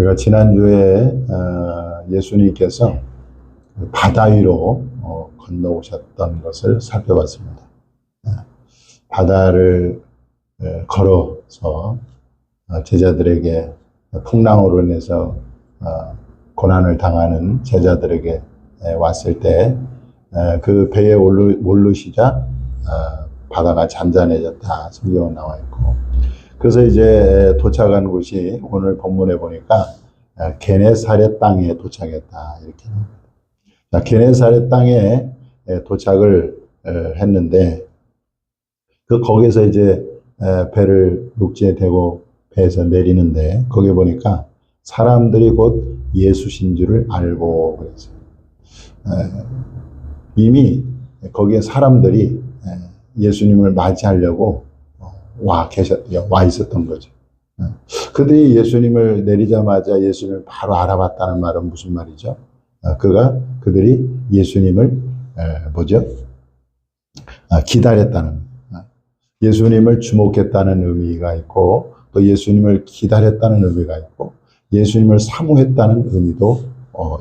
우리가 지난주에 예수님께서 바다 위로 건너오셨던 것을 살펴봤습니다. 바다를 걸어서 제자들에게 풍랑으로 인해서 고난을 당하는 제자들에게 왔을 때 그 배에 오르시자 바다가 잔잔해졌다 성경에 나와 있고, 그래서 이제 도착한 곳이 오늘 본문에 보니까 게네사렛 땅에 도착했다 이렇게 나옵니다. 게네사렛 땅에 도착을 했는데 거기서 이제 배를 육지에 대고 배에서 내리는데 거기 보니까 사람들이 곧 예수신 줄을 알고 그랬어요. 이미 거기에 사람들이 예수님을 맞이하려고 와 있었던 거죠. 그들이 예수님을 내리자마자 예수님을 바로 알아봤다는 말은 무슨 말이죠? 그들이 예수님을 기다렸다는, 예수님을 주목했다는 의미가 있고, 또 예수님을 기다렸다는 의미가 있고, 예수님을 사모했다는 의미도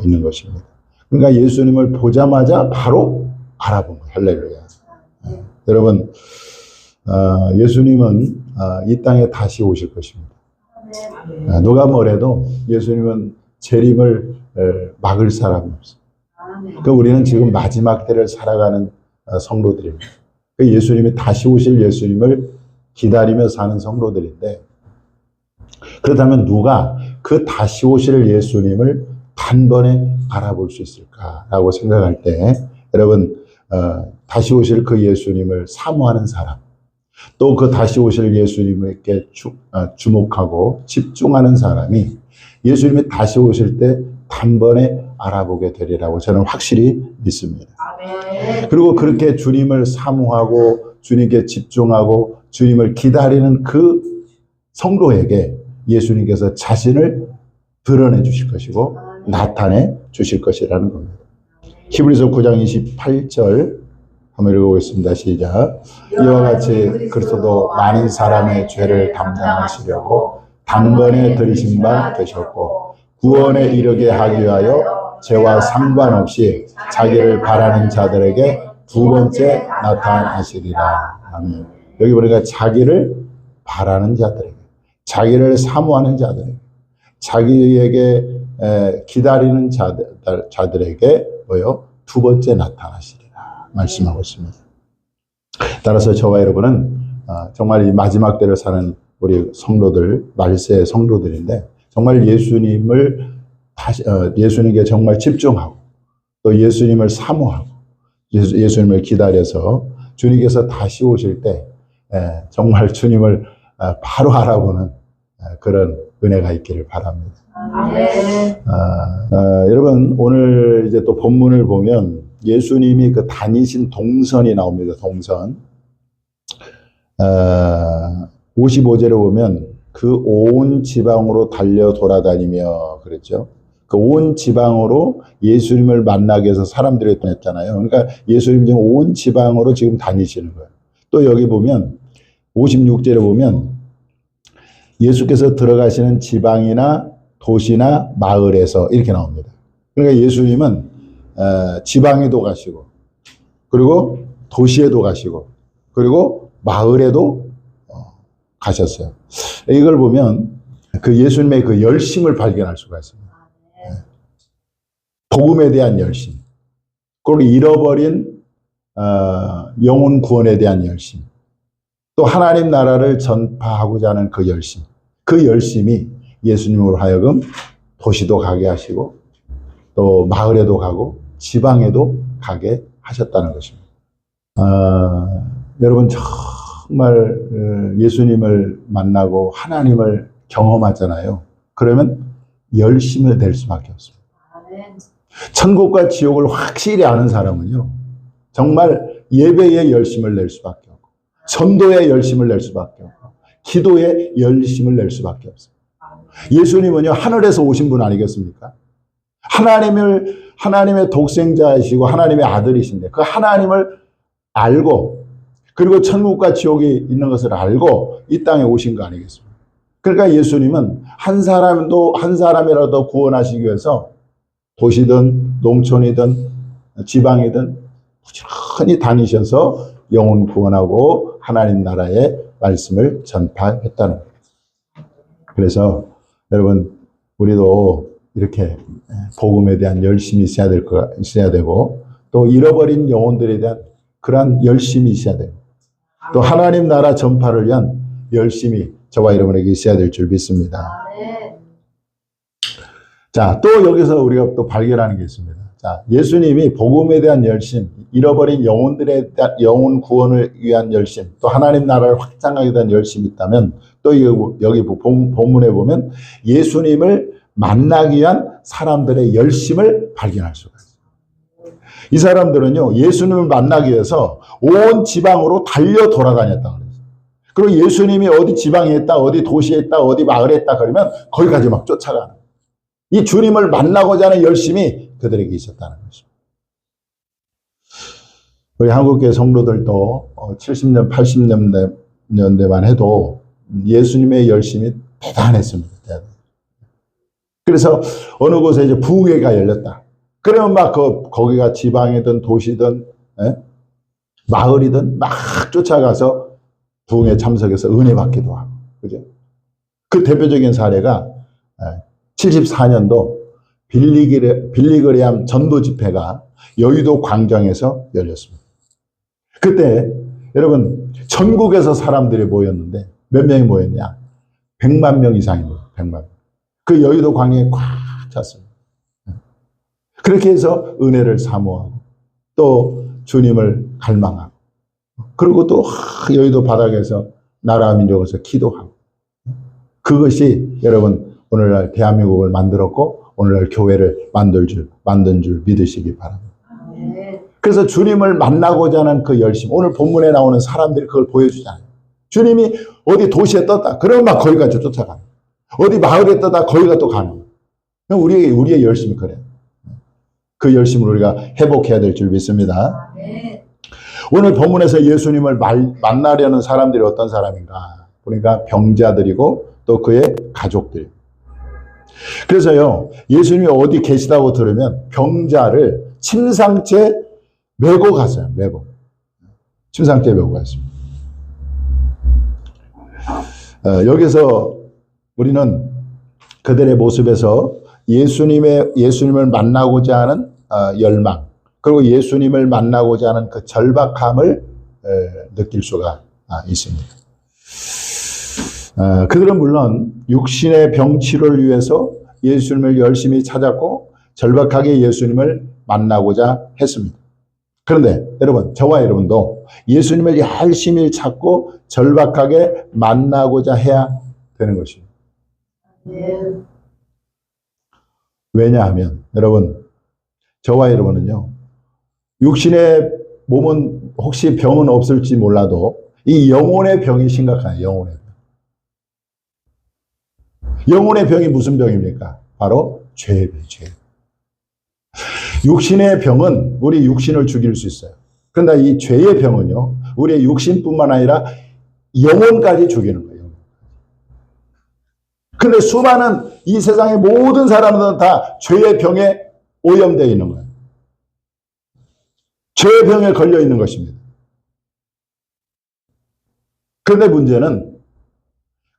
있는 것입니다. 그러니까 예수님을 보자마자 바로 알아본 거예요. 할렐루야. 여러분, 예수님은 이 땅에 다시 오실 것입니다. 누가 뭐래도 예수님은 재림을 막을 사람이 없어요. 그러니까 우리는 지금 마지막 때를 살아가는 성도들입니다. 예수님이 다시 오실 예수님을 기다리며 사는 성도들인데, 그렇다면 누가 그 다시 오실 예수님을 단번에 알아볼 수 있을까라고 생각할 때, 여러분, 다시 오실 그 예수님을 사모하는 사람, 또 그 다시 오실 예수님에게 주목하고 집중하는 사람이 예수님이 다시 오실 때 단번에 알아보게 되리라고 저는 확실히 믿습니다. 그리고 그렇게 주님을 사모하고 주님께 집중하고 주님을 기다리는 그 성도에게 예수님께서 자신을 드러내 주실 것이고 나타내 주실 것이라는 겁니다. 히브리서 9장 28절 한번 읽어보겠습니다. 시작. 이와 같이 그리스도도 많은 사람의 죄를 담당하시려고 단번에 들이신 바 되셨고, 구원에 이르게 하기 위하여 죄와 상관없이 자기를 바라는 자들에게 두 번째 나타나시리라. 아멘. 여기 보니까 자기를 바라는 자들에게, 자기를 사모하는 자들에게, 자기에게 기다리는 자들에게 두 번째 나타나시리라 말씀하고 있습니다. 따라서 저와 여러분은 정말 이 마지막 때를 사는 우리 성도들, 말세의 성도들인데, 정말 예수님께 정말 집중하고 또 예수님을 사모하고 예수님을 기다려서 주님께서 다시 오실 때 정말 주님을 바로 알아보는 그런 은혜가 있기를 바랍니다. 여러분, 오늘 이제 또 본문을 보면 예수님이 그 다니신 동선이 나옵니다. 동선. 55절에 보면 그 온 지방으로 달려 돌아다니며 그랬죠. 그 온 지방으로 예수님을 만나기 위해서 사람들이 했잖아요. 그러니까 예수님 지금 온 지방으로 지금 다니시는 거예요. 또 여기 보면 56절에 보면 예수께서 들어가시는 지방이나 도시나 마을에서 이렇게 나옵니다. 그러니까 예수님은 지방에도 가시고, 그리고 도시에도 가시고, 그리고 마을에도 가셨어요. 이걸 보면 그 예수님의 그 열심을 발견할 수가 있습니다. 복음에 대한 열심, 그리고 잃어버린 영혼 구원에 대한 열심, 또 하나님 나라를 전파하고자 하는 그 열심, 그 열심이 예수님으로 하여금 도시도 가게 하시고 또 마을에도 가고 지방에도 가게 하셨다는 것입니다. 여러분, 정말 예수님을 만나고 하나님을 경험하잖아요. 그러면 열심을 낼 수밖에 없습니다. 천국과 지옥을 확실히 아는 사람은요, 정말 예배에 열심을 낼 수밖에 없고, 전도에 열심을 낼 수밖에 없고, 기도에 열심을 낼 수밖에 없어요. 예수님은요, 하늘에서 오신 분 아니겠습니까? 하나님의 독생자이시고 하나님의 아들이신데, 그 하나님을 알고, 그리고 천국과 지옥이 있는 것을 알고 이 땅에 오신 거 아니겠습니까? 그러니까 예수님은 한 사람이라도 구원하시기 위해서 도시든 농촌이든 지방이든 부지런히 다니셔서 영혼 구원하고 하나님 나라의 말씀을 전파했다는 거예요. 그래서 여러분, 우리도 이렇게 복음에 대한 열심이 있어야 되고, 또 잃어버린 영혼들에 대한 그러한 열심이 있어야 되고, 또 하나님 나라 전파를 위한 열심이 저와 여러분에게 있어야 될 줄 믿습니다. 자, 또 여기서 우리가 또 발견하는 게 있습니다. 자, 예수님이 복음에 대한 열심, 잃어버린 영혼들에 대한 영혼 구원을 위한 열심, 또 하나님 나라를 확장하게 대한 열심이 있다면, 또 여기 본문에 보면 예수님을 만나기 위한 사람들의 열심을 발견할 수가 있어요. 이 사람들은요, 예수님을 만나기 위해서 온 지방으로 달려 돌아다녔다고 그랬어요. 그리고 예수님이 어디 지방에 있다, 어디 도시에 있다, 어디 마을에 있다 그러면 거기까지 막 쫓아가는, 이 주님을 만나고자 하는 열심이 그들에게 있었다는 것입니다. 우리 한국교회 성도들도 70년, 80년대만 해도 예수님의 열심이 대단했습니다. 그래서 어느 곳에 이제 부흥회가 열렸다. 그러면 막 거기가 지방이든 도시든 마을이든 막 쫓아가서 부흥회 참석해서 은혜 받기도 하고, 그죠? 그 대표적인 사례가 74년도 빌리그레암 전도 집회가 여의도 광장에서 열렸습니다. 그때 여러분 전국에서 사람들이 모였는데 몇 명이 모였냐? 100만 명 이상입니다. 100만 명. 그 여의도 광장에 꽉 찼습니다. 그렇게 해서 은혜를 사모하고 또 주님을 갈망하고, 그리고 또 여의도 바닥에서 나라와 민족에서 기도하고, 그것이 여러분 오늘날 대한민국을 만들었고 오늘날 교회를 만든 줄 믿으시기 바랍니다. 그래서 주님을 만나고자 하는 그 열심, 오늘 본문에 나오는 사람들이 그걸 보여주잖아요. 주님이 어디 도시에 떴다 그러면 막 거기까지 쫓아가는, 어디 마을에 떴다 거기가 또 가는, 우리의 열심이 그래요. 그 열심을 우리가 회복해야 될 줄 믿습니다. 오늘 본문에서 예수님을 만나려는 사람들이 어떤 사람인가 보니까 병자들이고 또 그의 가족들. 그래서요, 예수님이 어디 계시다고 들으면 병자를 침상째 메고 갔어요. 침상째 메고 갔습니다. 여기서 우리는 그들의 모습에서 예수님을 만나고자 하는 열망, 그리고 예수님을 만나고자 하는 그 절박함을 느낄 수가 있습니다. 그들은 물론 육신의 병 치료를 위해서 예수님을 열심히 찾았고 절박하게 예수님을 만나고자 했습니다. 그런데 여러분, 저와 여러분도 예수님을 열심히 찾고 절박하게 만나고자 해야 되는 것입니다. 왜냐하면 여러분, 저와 여러분은요, 육신의 몸은 혹시 병은 없을지 몰라도 이 영혼의 병이 심각해요. 영혼의 병이 무슨 병입니까? 바로 죄의 병, 죄. 육신의 병은 우리 육신을 죽일 수 있어요. 그런데 이 죄의 병은요, 우리의 육신뿐만 아니라 영혼까지 죽이는 거예요. 그런데 수많은 이 세상의 모든 사람들은 다 죄의 병에 오염되어 있는 거예요. 죄의 병에 걸려 있는 것입니다. 그런데 문제는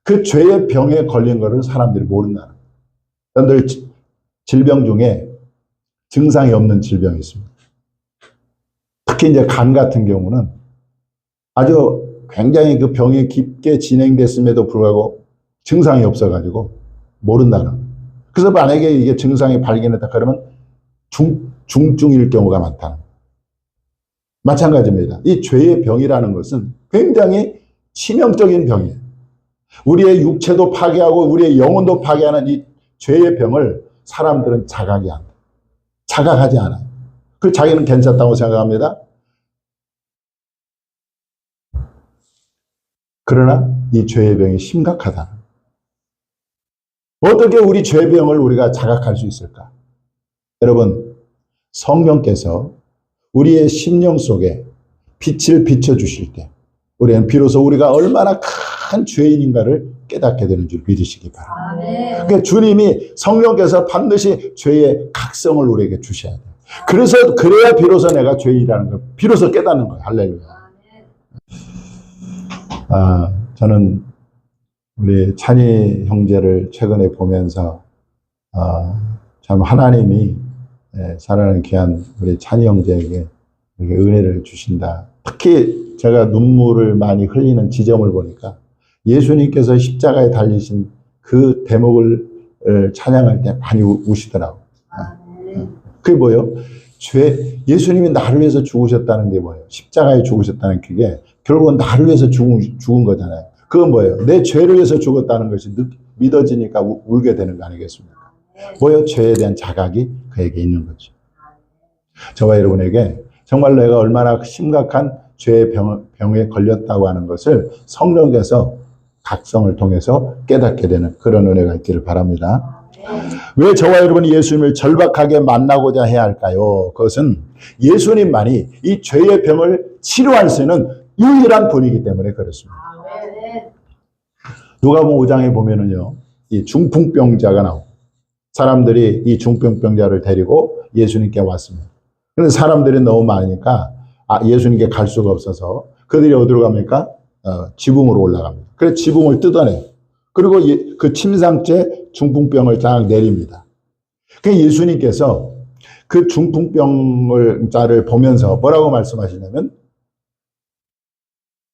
그 죄의 병에 걸린 것을 사람들이 모른다는 거예요. 여러분들 질병 중에 증상이 없는 질병이 있습니다. 특히 이제 간 같은 경우는 아주 굉장히 그 병이 깊게 진행됐음에도 불구하고 증상이 없어가지고 모른다는 거예요. 그래서 만약에 이게 증상이 발견했다 그러면 중증일 경우가 많다는 거예요. 마찬가지입니다. 이 죄의 병이라는 것은 굉장히 치명적인 병이에요. 우리의 육체도 파괴하고 우리의 영혼도 파괴하는 이 죄의 병을 사람들은 자각하지 않아요. 그 자기는 괜찮다고 생각합니다. 그러나 이 죄의 병이 심각하다. 어떻게 우리 죄병을 우리가 자각할 수 있을까? 여러분, 성령께서 우리의 심령 속에 빛을 비춰주실 때 우리는 비로소 우리가 얼마나 큰 죄인인가를 깨닫게 되는 줄 믿으시기 바랍니다. 그러니까 주님이 성령께서 반드시 죄의 각성을 우리에게 주셔야 돼요. 그래야 비로소 내가 죄인이라는 걸 비로소 깨닫는 거예요. 할렐루야. 저는 우리 찬희 형제를 최근에 보면서 참 하나님이 사랑하는 귀한 우리 찬희 형제에게 이렇게 은혜를 주신다. 특히 제가 눈물을 많이 흘리는 지점을 보니까 예수님께서 십자가에 달리신 그 대목을 찬양할 때 많이 우시더라고요. 그게 뭐예요? 예수님이 나를 위해서 죽으셨다는 게 뭐예요? 십자가에 죽으셨다는 그게 결국은 나를 위해서 죽은 거잖아요. 그건 뭐예요? 내 죄를 위해서 죽었다는 것이 믿어지니까 울게 되는 거 아니겠습니까? 뭐예요? 죄에 대한 자각이 그에게 있는 거죠. 저와 여러분에게 정말 내가 얼마나 심각한 죄의 병에 걸렸다고 하는 것을 성령께서 각성을 통해서 깨닫게 되는 그런 은혜가 있기를 바랍니다. 왜 저와 여러분이 예수님을 절박하게 만나고자 해야 할까요? 그것은 예수님만이 이 죄의 병을 치료할 수 있는 유일한 분이기 때문에 그렇습니다. 누가복음 5장에 보면은요, 이 중풍병자가 나오고 사람들이 이 중풍병자를 데리고 예수님께 왔습니다. 그런데 사람들이 너무 많으니까 예수님께 갈 수가 없어서 그들이 어디로 갑니까? 지붕으로 올라갑니다. 그래서 지붕을 뜯어내요. 그리고 그 침상째 중풍병을 딱 내립니다. 그래서 예수님께서 그 중풍병자를 보면서 뭐라고 말씀하시냐면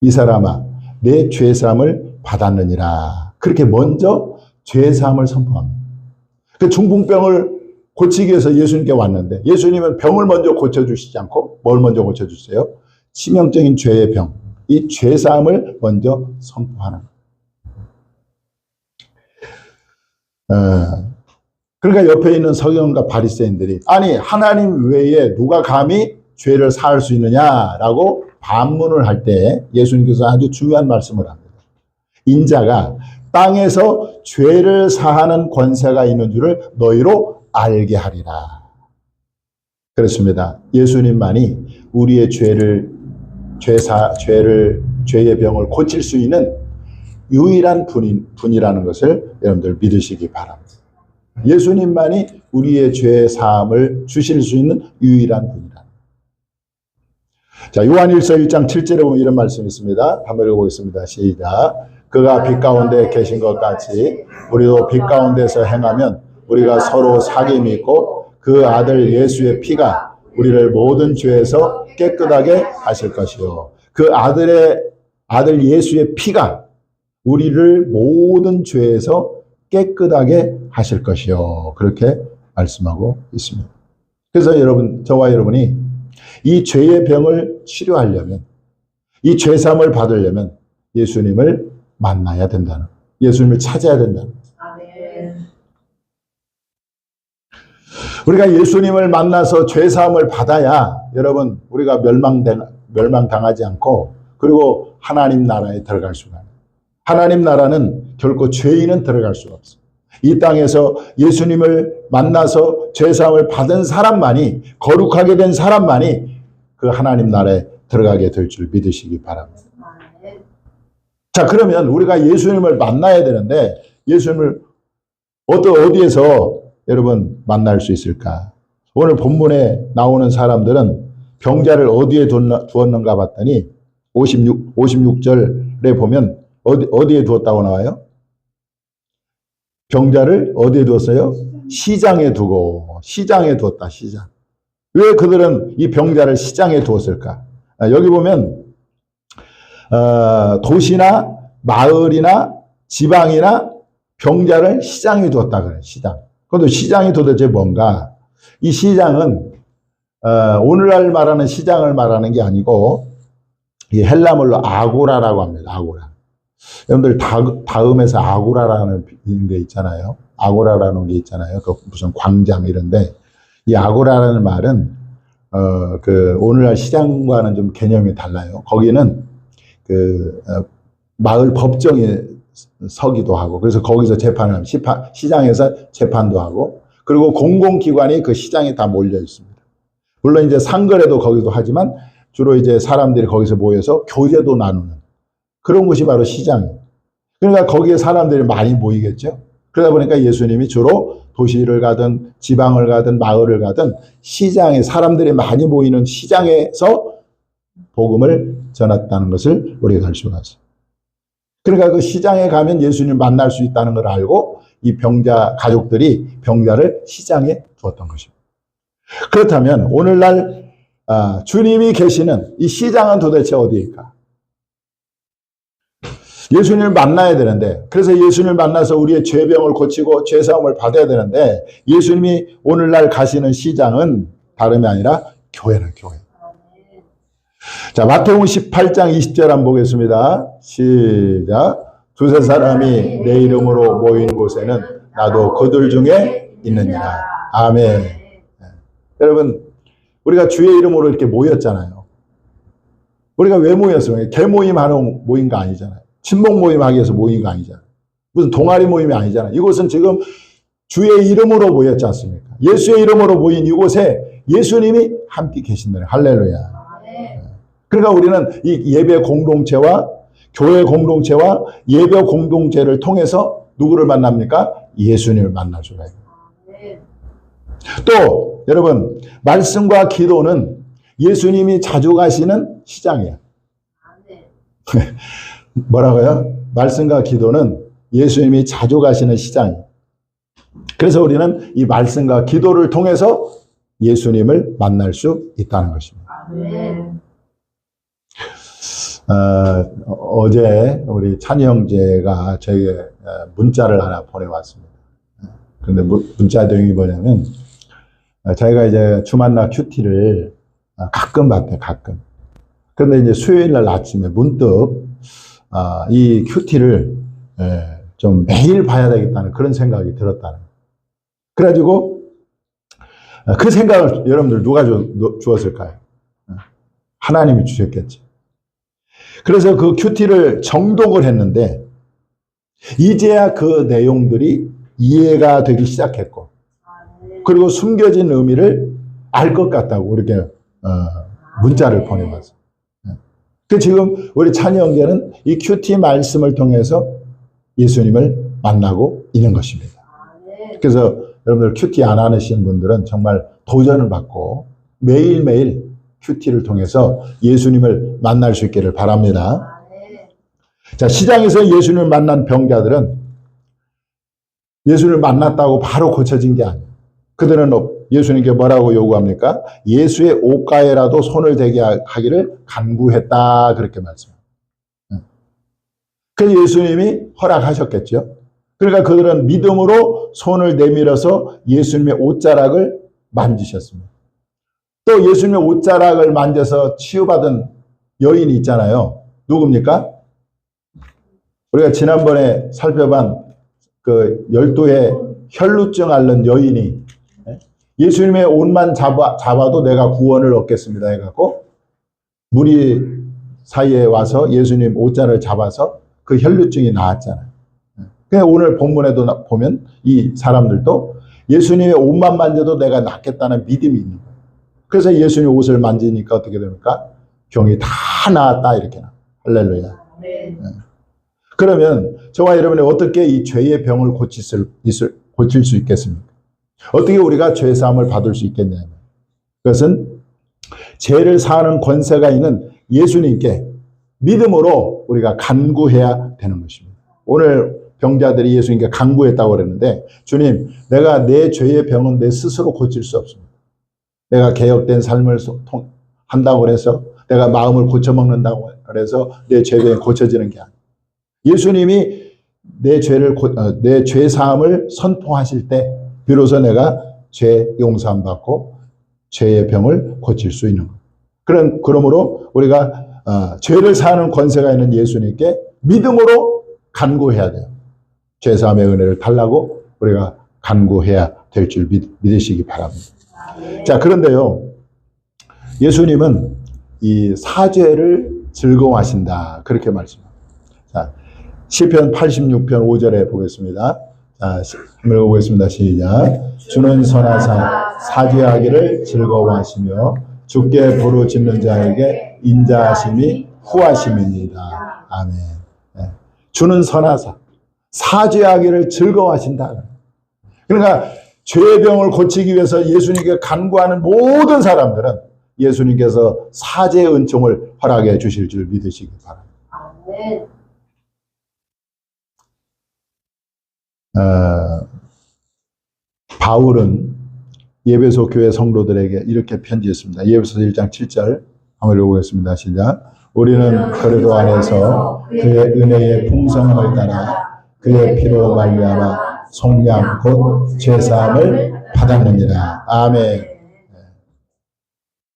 이 사람아 내 죄사함을 받았느니라. 그렇게 먼저 죄사함을 선포합니다. 그 중풍병을 고치기 위해서 예수님께 왔는데 예수님은 병을 먼저 고쳐주시지 않고 뭘 먼저 고쳐주세요? 치명적인 죄의 병, 이 죄사함을 먼저 선포하는 거예요. 그러니까 옆에 있는 서기관과 바리새인들이 아니 하나님 외에 누가 감히 죄를 사할 수 있느냐라고 반문을 할 때 예수님께서 아주 중요한 말씀을 합니다. 인자가 땅에서 죄를 사하는 권세가 있는 줄을 너희로 알게 하리라. 그렇습니다. 예수님만이 우리의 죄의 병을 고칠 수 있는 유일한 분이라는 것을 여러분들 믿으시기 바랍니다. 예수님만이 우리의 죄 사함을 주실 수 있는 유일한 분이다. 자, 요한일서 1장 7절에 보면 이런 말씀이 있습니다. 한번 읽어보겠습니다. 시작. 그가 빛 가운데 계신 것 같이 우리도 빛 가운데서 행하면 우리가 서로 사귐이 있고 그 아들 예수의 피가 우리를 모든 죄에서 깨끗하게 하실 것이요. 그 아들 예수의 피가 우리를 모든 죄에서 깨끗하게 하실 것이요. 그렇게 말씀하고 있습니다. 그래서 여러분, 저와 여러분이 이 죄의 병을 치료하려면, 이 죄사함을 받으려면 예수님을 만나야 된다는, 예수님을 찾아야 된다는. 우리가 예수님을 만나서 죄사함을 받아야 여러분 우리가 멸망당하지 않고 그리고 하나님 나라에 들어갈 수가 있어요. 하나님 나라는 결코 죄인은 들어갈 수가 없어요. 이 땅에서 예수님을 만나서 죄사함을 받은 사람만이, 거룩하게 된 사람만이 그 하나님 나라에 들어가게 될 줄 믿으시기 바랍니다. 자, 그러면 우리가 예수님을 만나야 되는데 예수님을 어디에서 여러분 만날 수 있을까? 오늘 본문에 나오는 사람들은 병자를 어디에 두었는가 봤더니 56절에 보면 어디에 두었다고 나와요? 병자를 어디에 두었어요? 시장에 두었다. 시장. 왜 그들은 이 병자를 시장에 두었을까? 여기 보면 도시나 마을이나 지방이나 병자를 시장에 두었다 그래요. 시장. 그런데 시장이 도대체 뭔가? 이 시장은 오늘날 말하는 시장을 말하는 게 아니고 이 헬라말로 아고라라고 합니다. 아고라. 여러분들 다음에서 아고라라는 게 있잖아요. 아고라라는 게 있잖아요. 그 무슨 광장 이런데 이 아고라라는 말은 그 오늘날 시장과는 좀 개념이 달라요. 거기는 그 마을 법정에 서기도 하고 그래서 거기서 재판을 하면 시장에서 재판도 하고 그리고 공공기관이 그 시장에 다 몰려 있습니다. 물론 이제 상거래도 거기도 하지만 주로 이제 사람들이 거기서 모여서 교제도 나누는 그런 곳이 바로 시장이에요. 그러니까 거기에 사람들이 많이 모이겠죠. 그러다 보니까 예수님이 주로 도시를 가든 지방을 가든 마을을 가든 시장에 사람들이 많이 모이는 시장에서 복음을 전했다는 것을 우리가 알 수가 있어요. 그러니까 그 시장에 가면 예수님을 만날 수 있다는 걸 알고 이 병자 가족들이 병자를 시장에 두었던 것입니다. 그렇다면 오늘날 주님이 계시는 이 시장은 도대체 어디일까? 예수님을 만나야 되는데, 그래서 예수님을 만나서 우리의 죄병을 고치고 죄사함을 받아야 되는데, 예수님이 오늘날 가시는 시장은 다름이 아니라 교회는 교회. 자, 마태복음 18장 20절 한번 보겠습니다. 시작. 두세 사람이 내 이름으로 모인 곳에는 나도 그들 중에 있느니라. 아멘. 여러분, 우리가 주의 이름으로 이렇게 모였잖아요. 우리가 왜 모였어요? 개모임 하러 모인 거 아니잖아요. 친목 모임 하기 위해서 모인 거 아니잖아요. 무슨 동아리 모임이 아니잖아요. 이곳은 지금 주의 이름으로 모였지 않습니까? 예수의 이름으로 모인 이곳에 예수님이 함께 계신다는 할렐루야. 그러니까 우리는 이 예배 공동체와 교회 공동체와 예배 공동체를 통해서 누구를 만납니까? 예수님을 만날 수가 있어요. 또 여러분, 말씀과 기도는 예수님이 자주 가시는 시장이에요. 뭐라고요? 말씀과 기도는 예수님이 자주 가시는 시장이에요. 그래서 우리는 이 말씀과 기도를 통해서 예수님을 만날 수 있다는 것입니다. 어제 우리 찬이 형제가 저에게 문자를 하나 보내왔습니다. 근데 문자 내용이 뭐냐면, 자기가 이제 주만나 큐티를 가끔 봤대요, 가끔. 그런데 이제 수요일 날 아침에 문득 이 큐티를 좀 매일 봐야 되겠다는 그런 생각이 들었다는 거예요. 그래가지고 그 생각을 여러분들 누가 주었을까요? 하나님이 주셨겠죠. 그래서 그 큐티를 정독을 했는데 이제야 그 내용들이 이해가 되기 시작했고, 그리고 숨겨진 의미를 알 것 같다고 이렇게 문자를 보내봤어요. 그 지금 우리 찬이 형제는 이 큐티 말씀을 통해서 예수님을 만나고 있는 것입니다. 그래서 여러분들 큐티 안 하시는 분들은 정말 도전을 받고 매일매일 큐티를 통해서 예수님을 만날 수 있기를 바랍니다. 자, 시장에서 예수님을 만난 병자들은 예수님을 만났다고 바로 고쳐진 게 아니에요. 그들은 예수님께 뭐라고 요구합니까? 예수의 옷가에라도 손을 대게 하기를 간구했다, 그렇게 말씀합니다. 그래서 예수님이 허락하셨겠죠. 그러니까 그들은 믿음으로 손을 내밀어서 예수님의 옷자락을 만지셨습니다. 또 예수님의 옷자락을 만져서 치유받은 여인이 있잖아요. 누굽니까? 우리가 지난번에 살펴본 그 12의 혈루증 앓는 여인이 예수님의 옷만 잡아도 내가 구원을 얻겠습니다 해갖고 무리 사이에 와서 예수님 옷자를 잡아서 그 혈루증이 나았잖아요. 그냥 오늘 본문에도 보면 이 사람들도 예수님의 옷만 만져도 내가 낫겠다는 믿음이 있는 거예요. 그래서 예수님 옷을 만지니까 어떻게 됩니까? 병이 다 나았다, 이렇게 나. 할렐루야. 네. 그러면 저와 여러분이 어떻게 이 죄의 병을 고칠 수 있겠습니까? 어떻게 우리가 죄사함을 받을 수 있겠냐면, 그것은 죄를 사하는 권세가 있는 예수님께 믿음으로 우리가 간구해야 되는 것입니다. 오늘 병자들이 예수님께 간구했다고 그랬는데, 주님, 내가 내 죄의 병은 내 스스로 고칠 수 없습니다. 내가 개혁된 삶을 한다고 해서, 내가 마음을 고쳐먹는다고 해서 내 죄병이 고쳐지는 게 아니에요. 예수님이 내 죄 사함을 선포하실 때 비로소 내가 죄 용서함 받고 죄의 병을 고칠 수 있는 거예요. 그러므로 우리가 죄를 사하는 권세가 있는 예수님께 믿음으로 간구해야 돼요. 죄 사함의 은혜를 달라고 우리가 간구해야 될 줄 믿으시기 바랍니다. 자, 그런데요, 예수님은 이 사죄를 즐거워하신다, 그렇게 말씀합니다. 자, 시편 86편 5절에 보겠습니다. 자, 한번 읽어보겠습니다. 시작. 주는 선하사 사죄하기를 즐거워하시며 주께 부르짖는 자에게 인자하심이 후하심입니다. 아멘. 네. 주는 선하사 사죄하기를 즐거워하신다. 그러니까 죄의 병을 고치기 위해서 예수님께 간구하는 모든 사람들은 예수님께서 사죄의 은총을 허락해 주실 줄 믿으시기 바랍니다. 아멘. 바울은 예배소 교회 성도들에게 이렇게 편지했습니다. 예배소 1장 7절 한번 읽어보겠습니다. 시작. 우리는 그리스도 안에서 그의 은혜의 풍성함을 따라 그의 피로 말미암아 속량 곧 죄사함을 받았느니라. 아멘.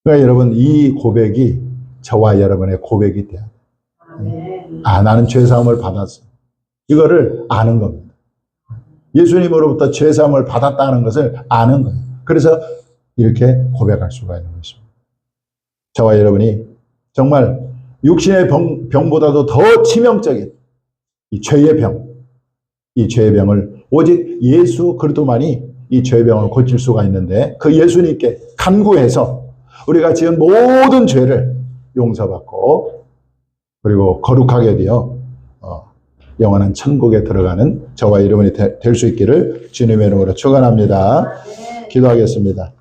그러니까 여러분 이 고백이 저와 여러분의 고백이 돼요. 아, 나는 죄사함을 받았어. 이거를 아는 겁니다. 예수님으로부터 죄사함을 받았다는 것을 아는 거예요. 그래서 이렇게 고백할 수가 있는 것입니다. 저와 여러분이 정말 육신의 병보다도 더 치명적인 이 죄의 병, 이 죄의 병을 오직 예수 그리스도만이 이 죄의 병을 고칠 수가 있는데 그 예수님께 간구해서 우리가 지은 모든 죄를 용서받고 그리고 거룩하게 되어 영원한 천국에 들어가는 저와 여러분이 될 수 있기를 주님의 이름으로 축원합니다. 기도하겠습니다.